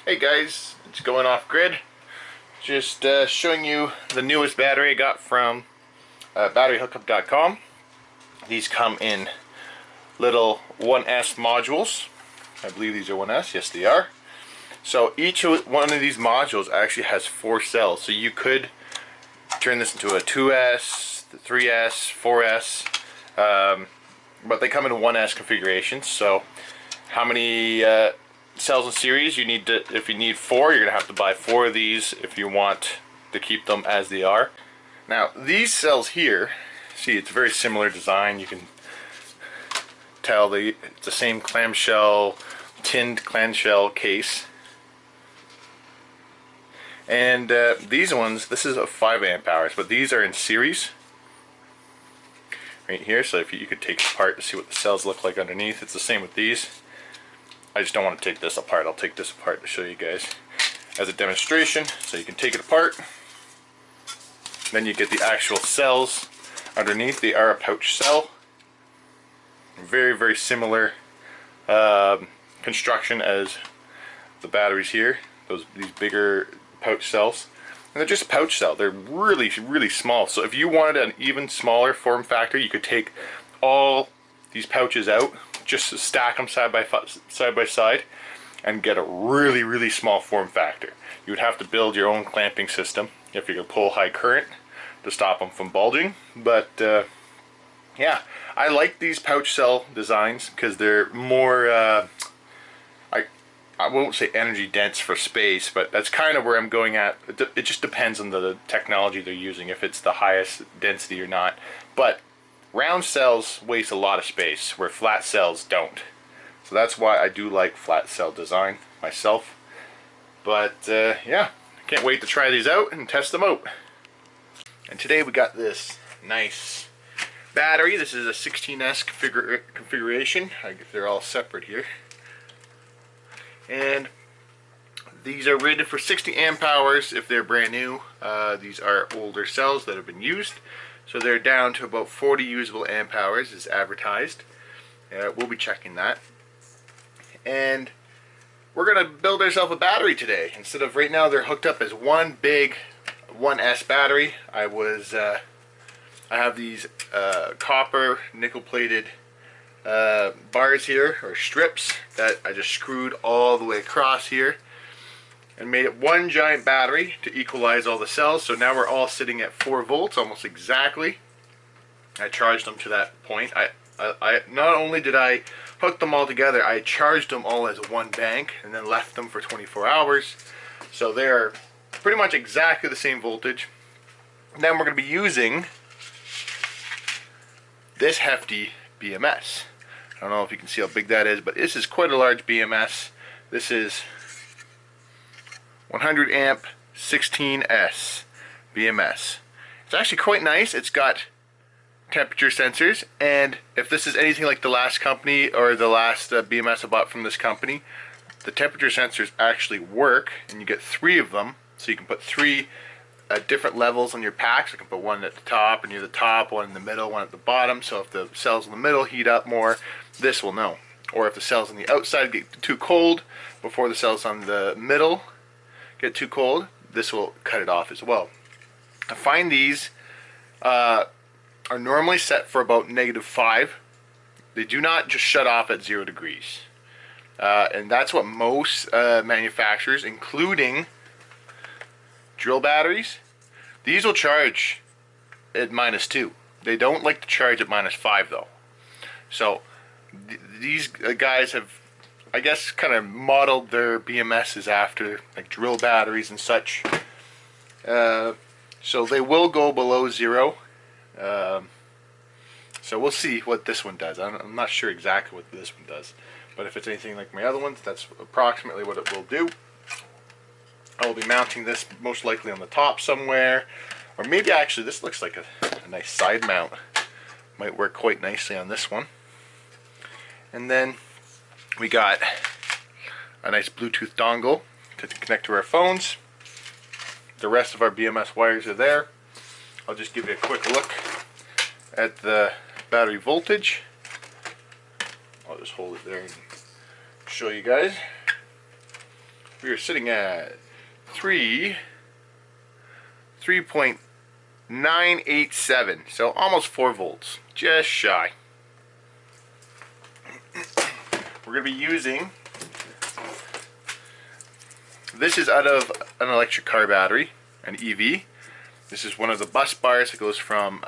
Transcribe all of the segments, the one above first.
Hey guys, it's going off grid. Just showing you the newest battery I got from batteryhookup.com. These come in little 1S modules. I believe these are 1S, yes they are. So each one of these modules actually has 4 cells. So you could turn this into a 2S, 3S, 4S, but they come in 1S configurations. So how many cells in series you need to, if you need 4, you're gonna have to buy 4 of these if you want to keep them as they are. Now these cells here, see, it's a very similar design. You can tell it's the same clamshell, tinned clamshell case. And these ones, this is a 5 amp hours, but these are in series right here. So if you could take it apart to see what the cells look like underneath. It's the same with these. I just don't want to take this apart. I'll take this apart to show you guys as a demonstration. So you can take it apart. Then you get the actual cells underneath. They are a pouch cell. Very, very similar construction as the batteries here. These bigger pouch cells. And they're just a pouch cell. They're really, really small. So if you wanted an even smaller form factor, you could take all these pouches out, just to stack them side by side, and get a really, really small form factor. You would have to build your own clamping system if you're going to pull high current to stop them from bulging. But yeah, I like these pouch cell designs because they're more, I won't say energy dense for space, but that's kind of where I'm going at. It just depends on the technology they're using, if it's the highest density or not. But round cells waste a lot of space, where flat cells don't. So that's why I do like flat cell design myself. But yeah, I can't wait to try these out and test them out. And today we got this nice battery. This is a 16S configuration. They're all separate here. And these are rated for 60 amp hours if they're brand new. These are older cells that have been used. So they're down to about 40 usable amp hours as advertised. We'll be checking that. And we're going to build ourselves a battery today. Instead of, right now they're hooked up as one big 1S battery. I have these copper nickel plated bars here, or strips, that I just screwed all the way across here and made it one giant battery to equalize all the cells. So now we're all sitting at 4 volts almost exactly. I charged them to that point. I not only did I hook them all together, I charged them all as one bank and then left them for 24 hours. So they're pretty much exactly the same voltage. And then we're going to be using this hefty BMS. I don't know if you can see how big that is, but this is quite a large BMS. This is 100 amp 16S BMS. It's actually quite nice. It's got temperature sensors, and if this is anything like the last company or the last BMS I bought from this company, the temperature sensors actually work, and you get 3 of them. So you can put 3 different levels on your packs. You can put one at the top and near the top, one in the middle, one at the bottom. So if the cells in the middle heat up more, this will know. Or if the cells on the outside get too cold before the cells on the middle get too cold, this will cut it off as well. I find these are normally set for about -5. They do not just shut off at 0 degrees. And that's what most manufacturers, including drill batteries, these will charge at -2. They don't like to charge at -5 though. So these guys have, I guess, kind of modeled their BMSs after like drill batteries and such. So they will go below 0. So we'll see what this one does. I'm not sure exactly what this one does, but if it's anything like my other ones, that's approximately what it will do. I will be mounting this most likely on the top somewhere, or maybe actually this looks like a nice side mount. Might work quite nicely on this one. And then we got a nice Bluetooth dongle to connect to our phones. The rest of our BMS wires are there. I'll just give you a quick look at the battery voltage. I'll just hold it there and show you guys. we are sitting at 3.987, so almost 4 volts, just shy. We're going to be using, this is out of an electric car battery, an EV. This is one of the bus bars that goes from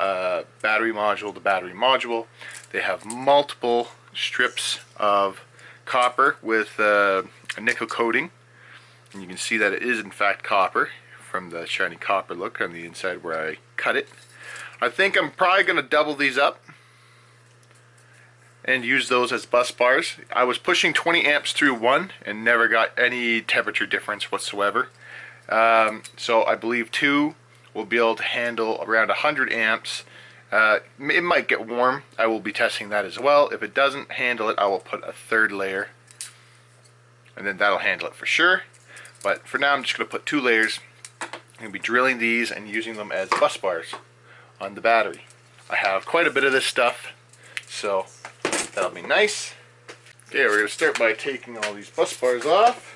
battery module to battery module. They have multiple strips of copper with a nickel coating, and you can see that it is in fact copper from the shiny copper look on the inside where I cut it. I think I'm probably going to double these up and use those as bus bars. I was pushing 20 amps through one and never got any temperature difference whatsoever. So I believe two will be able to handle around 100 amps. It might get warm. I will be testing that as well. If it doesn't handle it, I will put a third layer, and then that'll handle it for sure. But for now, I'm just going to put 2 layers. I'm going to be drilling these and using them as bus bars on the battery. I have quite a bit of this stuff, so that'll be nice. Okay, we're going to start by taking all these bus bars off.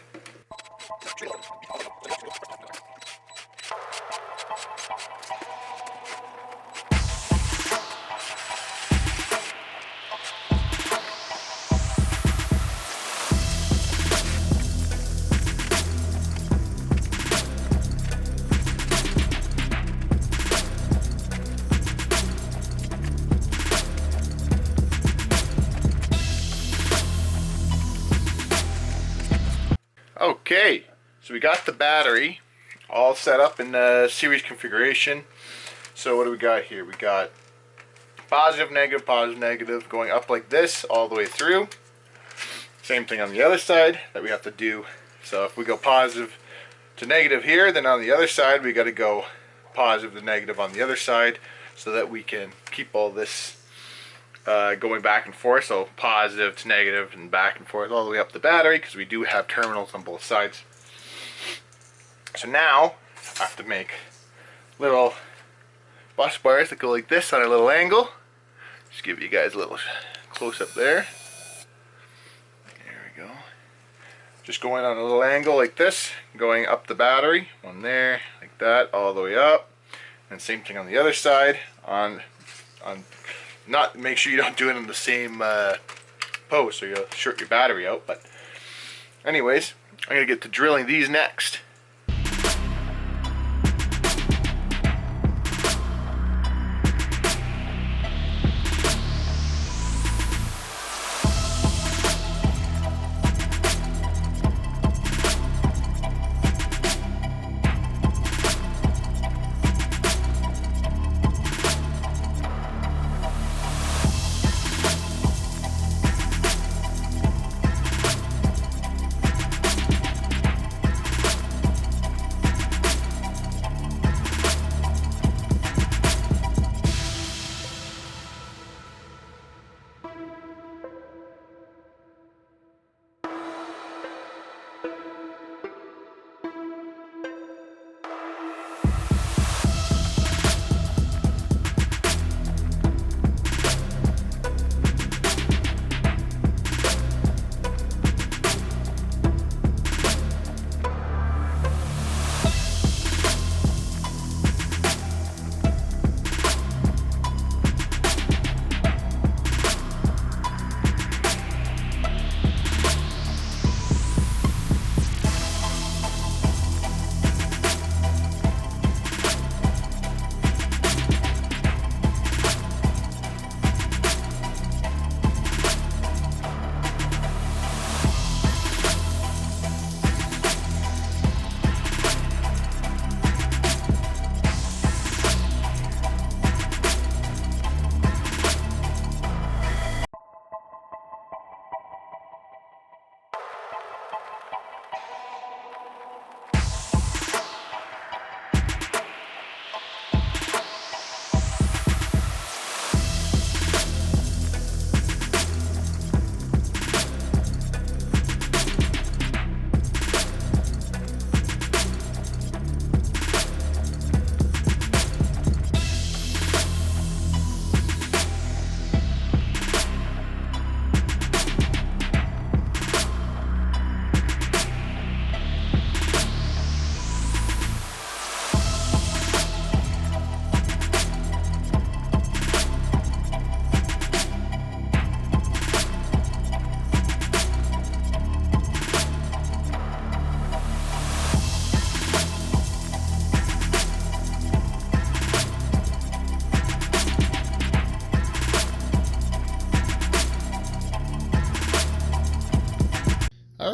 Okay, so we got the battery all set up in the series configuration. So what do we got here? We got positive, negative, going up like this all the way through. Same thing on the other side that we have to do. So if we go positive to negative here, then on the other side we got to go positive to negative on the other side, so that we can keep all this going back and forth, so positive to negative and back and forth all the way up the battery, because we do have terminals on both sides. So now I have to make little bus bars that go like this on a little angle. Just give you guys a little close up there. There we go. Just going on a little angle like this, going up the battery, one there, like that, all the way up. And same thing on the other side, not make sure you don't do it in the same pose, so you'll short your battery out. But anyways, I'm gonna get to drilling these next.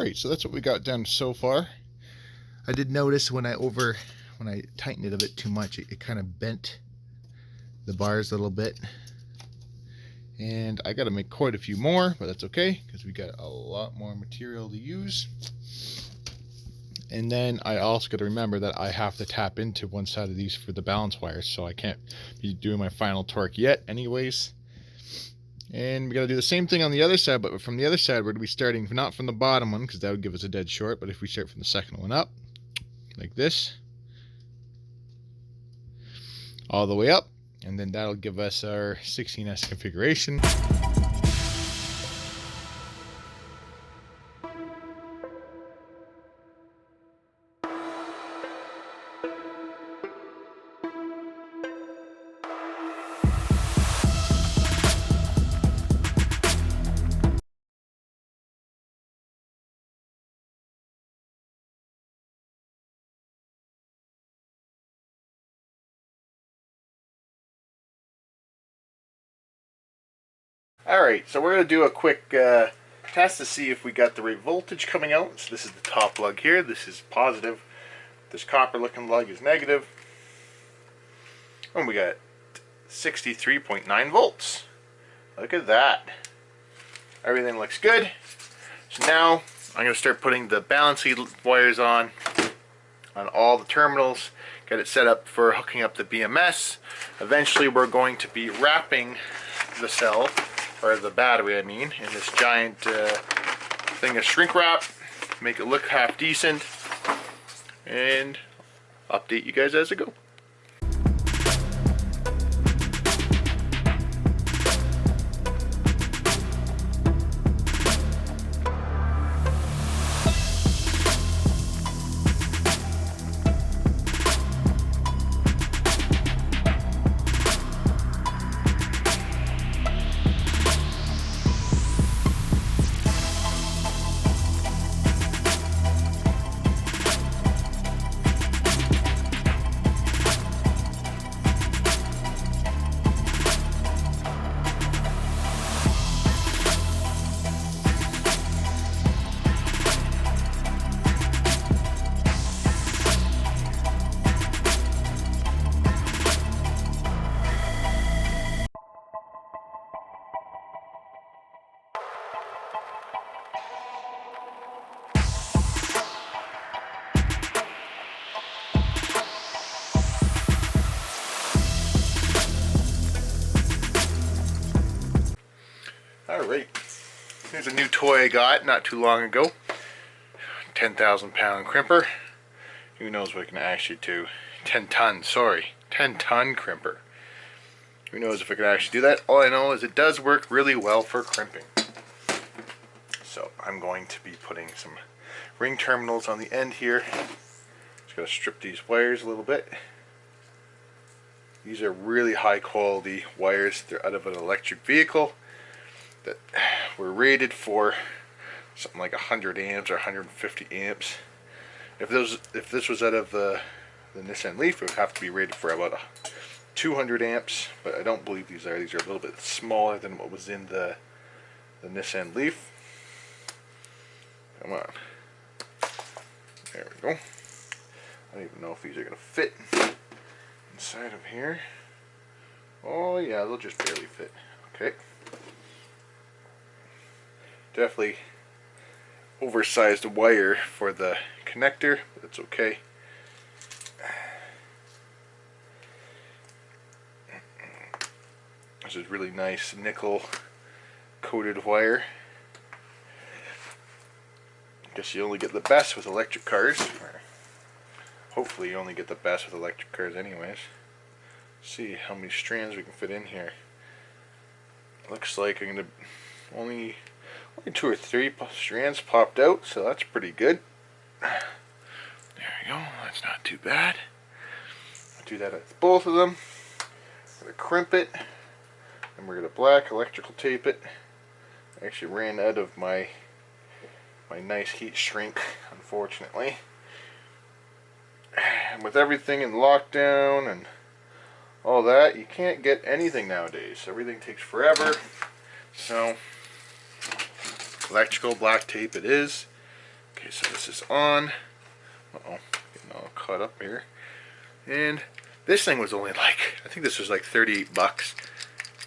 Alright, so that's what we got done so far. I did notice when I tightened it a bit too much, it kind of bent the bars a little bit. And I got to make quite a few more, but that's okay because we got a lot more material to use. And then I also got to remember that I have to tap into one side of these for the balance wires, so I can't be doing my final torque yet anyways. And we got to do the same thing on the other side, but from the other side we're going to be starting not from the bottom one because that would give us a dead short, but if we start from the second one up, like this, all the way up, and then that'll give us our 16S configuration. Alright, so we're going to do a quick test to see if we got the right voltage coming out. So this is the top lug here. This is positive. This copper looking lug is negative. And we got 63.9 volts. Look at that. Everything looks good. So now I'm going to start putting the balancing wires on all the terminals. Get it set up for hooking up the BMS. Eventually we're going to be wrapping the cell, or the battery I mean, in this giant thing of shrink wrap, make it look half decent, and update you guys as I go. Alright, here's a new toy I got not too long ago. 10,000 pound crimper. Who knows what it can actually do? 10 ton crimper. Who knows if it can actually do that? All I know is it does work really well for crimping. So I'm going to be putting some ring terminals on the end here. Just gotta strip these wires a little bit. These are really high quality wires. They're out of an electric vehicle that were rated for something like 100 amps or 150 amps. If this was out of the Nissan Leaf, it would have to be rated for about 200 amps, but I don't believe these are. These are a little bit smaller than what was in the Nissan Leaf. Come on. There we go. I don't even know if these are going to fit inside of here. Oh yeah, they'll just barely fit. Okay. Definitely oversized wire for the connector, but it's okay. This is really nice nickel coated wire. I guess you only get the best with electric cars. Or hopefully you only get the best with electric cars anyways. Let's see how many strands we can fit in here. Looks like I'm gonna only 2 or 3 strands popped out, so that's pretty good. There we go, that's not too bad. I'll do that with both of them. I'm gonna crimp it, and we're gonna black electrical tape it. I actually ran out of my nice heat shrink, unfortunately. And with everything in lockdown and all that, you can't get anything nowadays. Everything takes forever. So electrical black tape it is. Okay, so this is on. Uh-oh, getting all caught up here. And this thing was only like, I think this was like 38 bucks.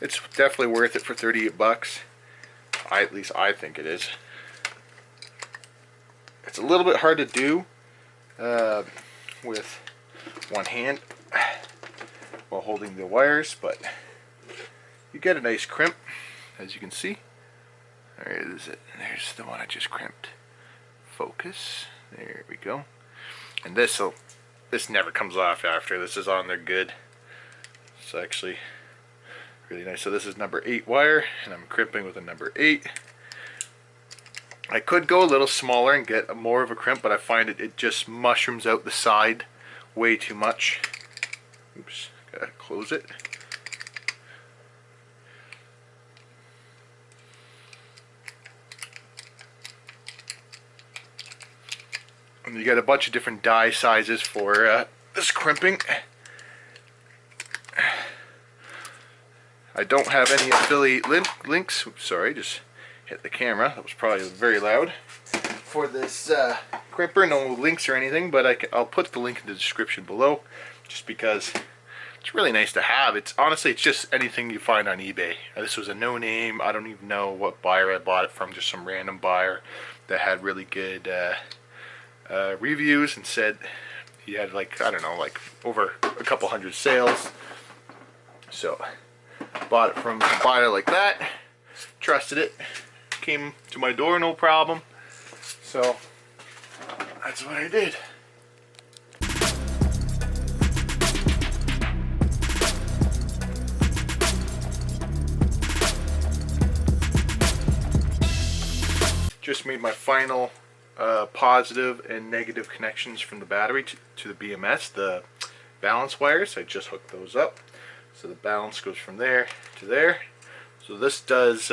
It's definitely worth it for 38 bucks. At least I think it is. It's a little bit hard to do with one hand while holding the wires, but you get a nice crimp, as you can see. There is it. There's the one I just crimped. Focus. There we go. And this never comes off after this is on there good. It's actually really nice. So this is number 8 wire, and I'm crimping with a number 8. I could go a little smaller and get more of a crimp, but I find it just mushrooms out the side way too much. Oops, gotta close it. And you got a bunch of different die sizes for this crimping. I don't have any affiliate links. Oops, sorry, just hit the camera. That was probably very loud. For this crimper, no links or anything, but I'll put the link in the description below, just because it's really nice to have. It's honestly, it's just anything you find on eBay. This was a no-name. I don't even know what buyer I bought it from. Just some random buyer that had really good reviews and said he had, like, I don't know, like over a couple hundred sales. So bought it from a buyer like that, trusted it, came to my door no problem, so that's what I did. Just made my final positive and negative connections from the battery to the BMS, the balance wires. I just hooked those up. So the balance goes from there to there. So this does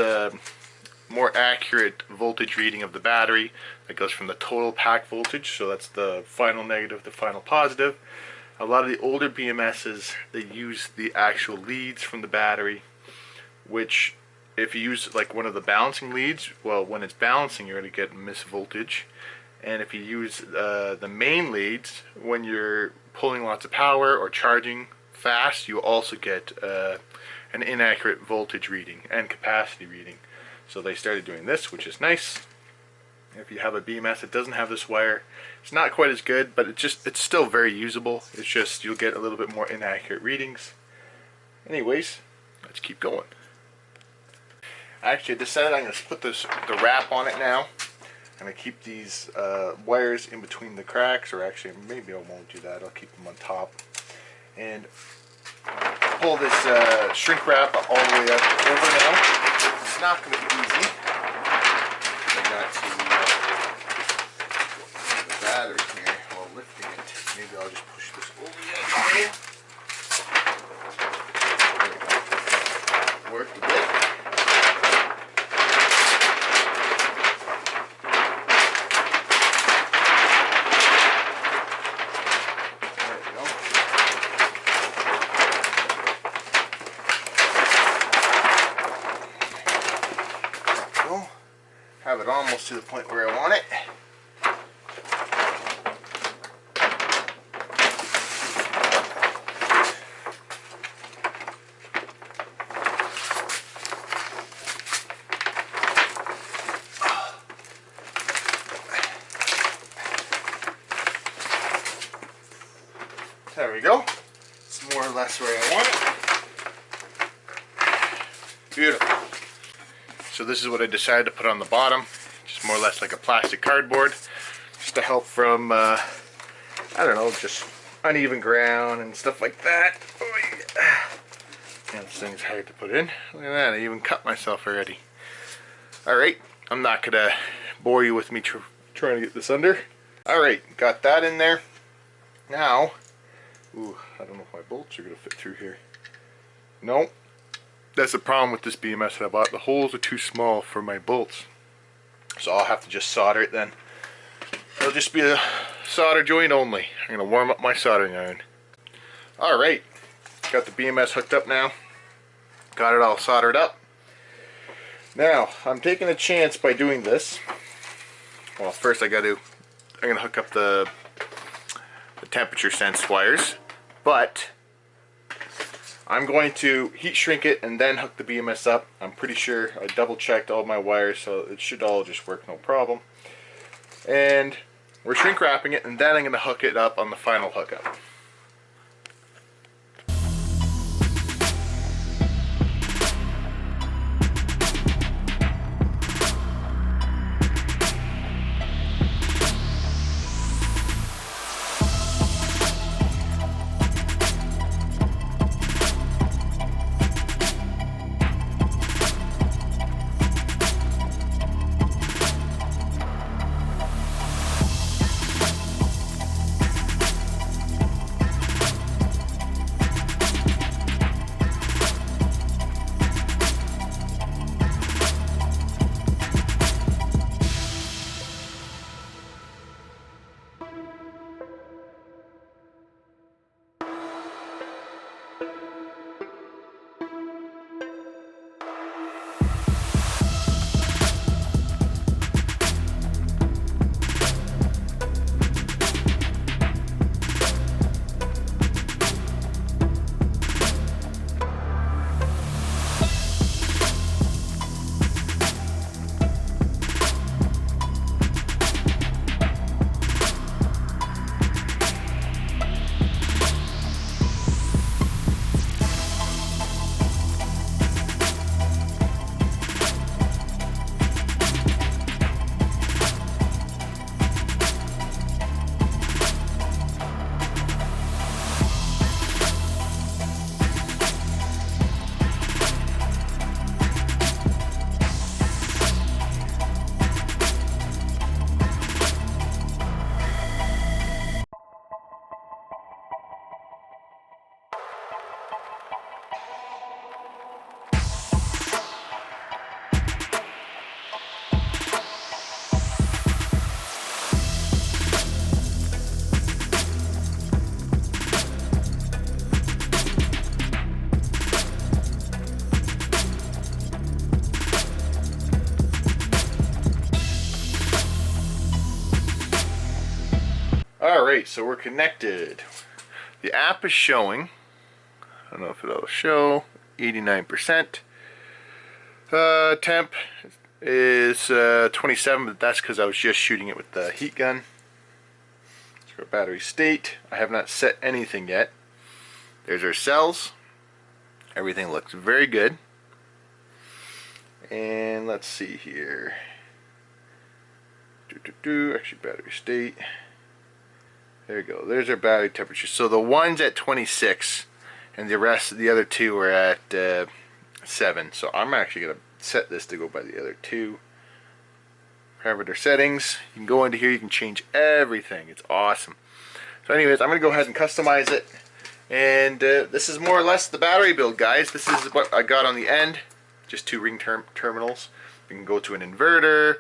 more accurate voltage reading of the battery. That goes from the total pack voltage, so that's the final negative, the final positive. A lot of the older BMSs, they use the actual leads from the battery, which if you use like one of the balancing leads, well, when it's balancing you're going to get misvoltage. And if you use the main leads, when you're pulling lots of power or charging fast, you also get an inaccurate voltage reading and capacity reading. So they started doing this, which is nice. If you have a BMS that doesn't have this wire, it's not quite as good, but it's still very usable. It's just you'll get a little bit more inaccurate readings. Anyways, let's keep going. Actually, I decided I'm going to put the wrap on it now. I'm going to keep these wires in between the cracks, or actually maybe I won't do that. I'll keep them on top. And pull this shrink wrap all the way up over now. It's not going to be easy. I got to the battery here while lifting it. Maybe I'll just push this over the edge. Worked a bit. Have it almost to the point where I want it. There we go. It's more or less where I want it. Beautiful. So this is what I decided to put on the bottom, just more or less like a plastic cardboard, just to help from, I don't know, just uneven ground and stuff like that. Oh, yeah. And this thing's hard to put in. Look at that, I even cut myself already. Alright, I'm not going to bore you with me trying to get this under. Alright, got that in there. Now, ooh, I don't know if my bolts are going to fit through here. Nope. That's the problem with this BMS that I bought. The holes are too small for my bolts. So I'll have to just solder it then. It'll just be a solder joint only. I'm going to warm up my soldering iron. Alright, got the BMS hooked up now. Got it all soldered up. Now, I'm taking a chance by doing this. Well, first I'm gonna hook up the temperature sense wires, but I'm going to heat shrink it and then hook the BMS up. I'm pretty sure I double checked all my wires, so it should all just work no problem. And we're shrink wrapping it, and then I'm going to hook it up on the final hookup. Alright, so we're connected. The app is showing, I don't know if it'll show, 89%. Temp is 27, but that's because I was just shooting it with the heat gun. So our battery state, I have not set anything yet. There's our cells. Everything looks very good. And let's see here. Actually, battery state. There we go. There's our battery temperature. So the one's at 26, and the other two are at 7. So I'm actually going to set this to go by the other two. Parameter settings. You can go into here. You can change everything. It's awesome. So anyways, I'm going to go ahead and customize it. And this is more or less the battery build, guys. This is what I got on the end. Just 2 ring terminals. You can go to an inverter.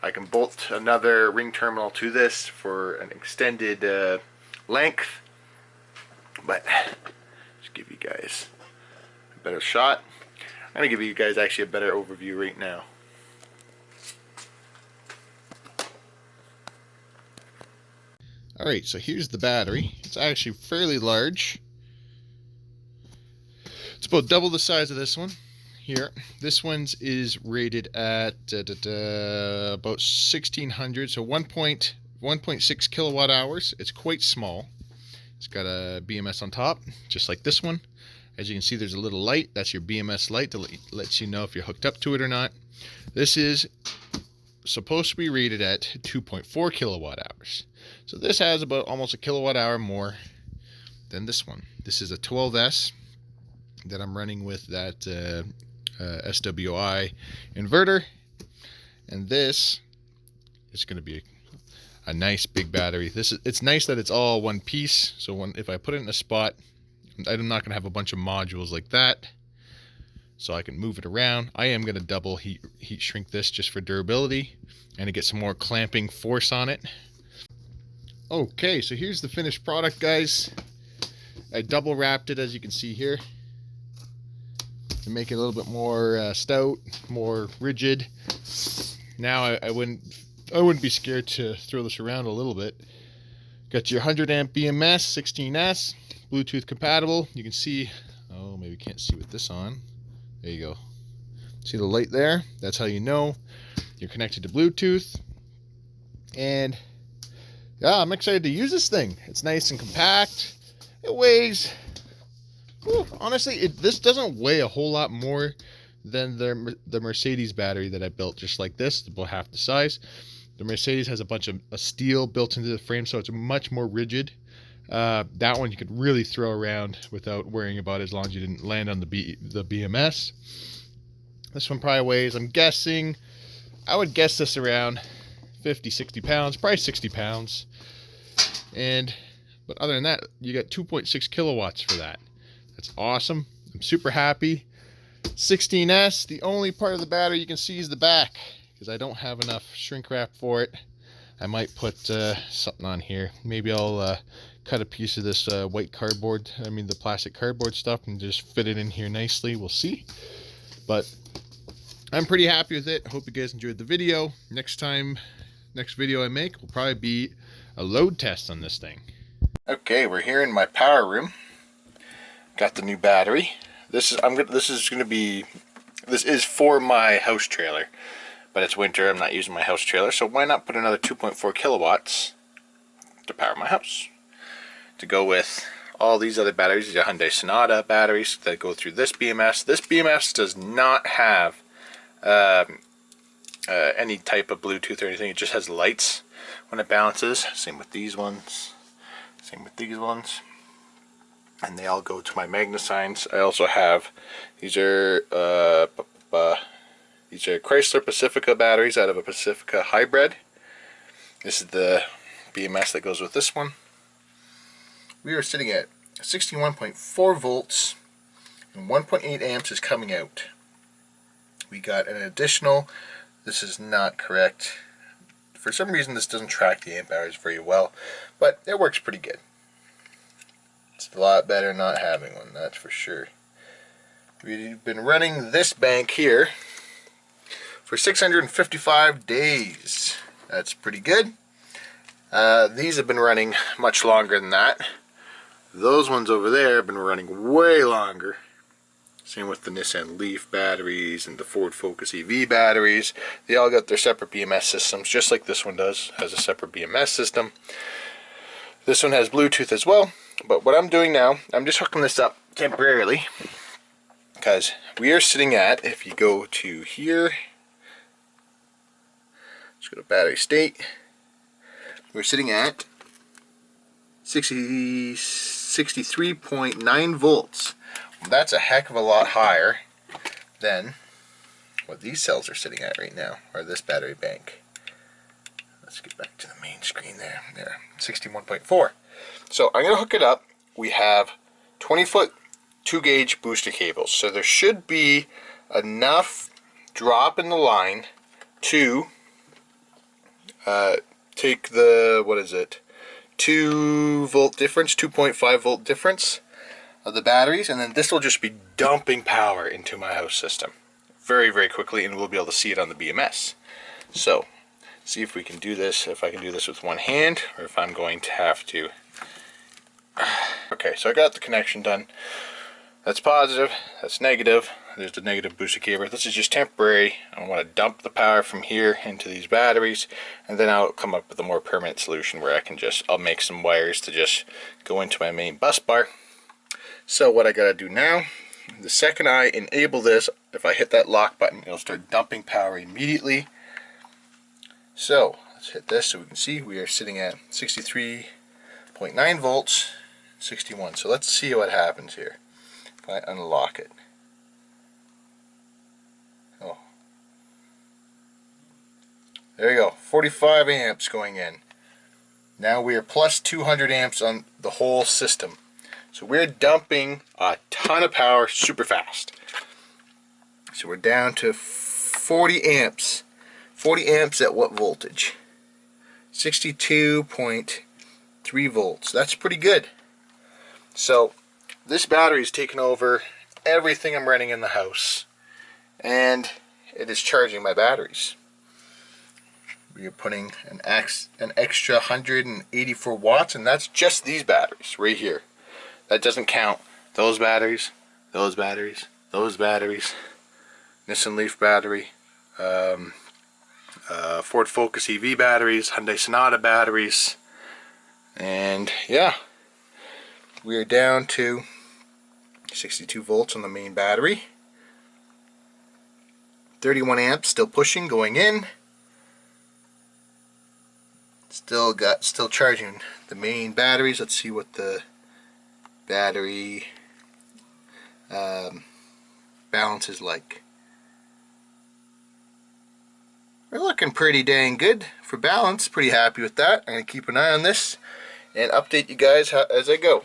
I can bolt another ring terminal to this for an extended length. But just give you guys a better shot. I'm going to give you guys actually a better overview right now. Alright, so here's the battery. It's actually fairly large. It's about double the size of this one. Here, this one's is rated at about 1600, so 1.6 kilowatt hours. It's quite small. It's got a BMS on top, just like this one. As you can see, there's a little light. That's your BMS light that lets you know if you're hooked up to it or not. This is supposed to be rated at 2.4 kilowatt hours. So this has about almost a kilowatt hour more than this one. This is a 12S that I'm running with that SWI inverter, and this is going to be a nice big battery. It's nice that it's all one piece, so if I put it in a spot, I'm not going to have a bunch of modules like that, so I can move it around. I am going to double heat shrink this just for durability and to get some more clamping force on it. Okay, so here's the finished product, guys. I double wrapped it, as you can see here, to make it a little bit more stout, more rigid. Now I wouldn't I wouldn't be scared to throw this around a little bit. Got your 100 amp BMS 16S, Bluetooth compatible. You can see, oh, maybe you can't see with this on. There you go. See the light there? That's how you know you're connected to Bluetooth. And yeah, I'm excited to use this thing. It's nice and compact. It weighs, honestly, this doesn't weigh a whole lot more than the Mercedes battery that I built, just like this. It's about half the size. The Mercedes has a bunch of steel built into the frame, so it's much more rigid. That one you could really throw around without worrying about it, as long as you didn't land on the BMS. This one probably weighs, I'm guessing, I would guess this around 50, 60 pounds, probably 60 pounds. But other than that, you got 2.6 kilowatts for that. That's awesome. I'm super happy. 16S, the only part of the battery you can see is the back, because I don't have enough shrink wrap for it. I might put something on here. Maybe I'll cut a piece of this white cardboard, the plastic cardboard stuff, and just fit it in here nicely. We'll see. But I'm pretty happy with it. Hope you guys enjoyed the video. Next video I make will probably be a load test on this thing. Okay, we're here in my power room. Got the new battery. This is for my house trailer, but it's winter. I'm not using my house trailer, so why not put another 2.4 kilowatts to power my house? To go with all these other batteries. These are Hyundai Sonata batteries that go through this BMS. This BMS does not have any type of Bluetooth or anything. It just has lights when it balances. Same with these ones. Same with these ones. And they all go to my magnesigns. I also have, these are Chrysler Pacifica batteries out of a Pacifica hybrid. This is the BMS that goes with this one. We are sitting at 61.4 volts and 1.8 amps is coming out. We got an additional, this is not correct. For some reason this doesn't track the amp hours very well, but it works pretty good. It's a lot better not having one, that's for sure. We've been running this bank here for 655 days. That's pretty good. These have been running much longer than that. Those ones over there have been running way longer. Same with the Nissan Leaf batteries and the Ford Focus EV batteries. They all got their separate BMS systems, just like this one does, has a separate BMS system. This one has Bluetooth as well. But what I'm doing now, I'm just hooking this up temporarily, because we are sitting at, if you go to here, let's go to battery state, we're sitting at 63.9 volts. That's a heck of a lot higher than what these cells are sitting at right now, or this battery bank. Let's get back to the main screen there. 61.4. So I'm going to hook it up. We have 20-foot 2-gauge booster cables. So there should be enough drop in the line to take the, 2-volt difference, 2.5 volt difference of the batteries, and then this will just be dumping power into my house system very, very quickly, and we'll be able to see it on the BMS. So, see if we can do this, if I can do this with one hand, or if I'm going to have to. Okay, so I got the connection done. That's positive, that's negative. There's the negative booster cable. This is just temporary. I want to dump the power from here into these batteries, and then I'll come up with a more permanent solution where I'll make some wires to just go into my main bus bar. So what I gotta do now, the second I enable this, if I hit that lock button, it'll start dumping power immediately. So let's hit this so we can see we are sitting at 63.9 volts, 61. So let's see what happens here if I unlock it. Oh, there you go, 45 amps going in. Now we are plus 200 amps on the whole system. So we're dumping a ton of power super fast. So we're down to 40 amps. 40 amps at what voltage? 62.3 volts. That's pretty good. So this battery is taking over everything I'm running in the house, and it is charging my batteries. we are putting an extra 184 watts, and that's just these batteries right here. That doesn't count those batteries, those batteries, those batteries, Nissan Leaf battery, Ford Focus EV batteries, Hyundai Sonata batteries, and yeah, we are down to 62 volts on the main battery. 31 amps still pushing, going in. Still charging the main batteries. Let's see what the battery balance is like. We're looking pretty dang good for balance. Pretty happy with that. I'm going to keep an eye on this and update you guys as I go.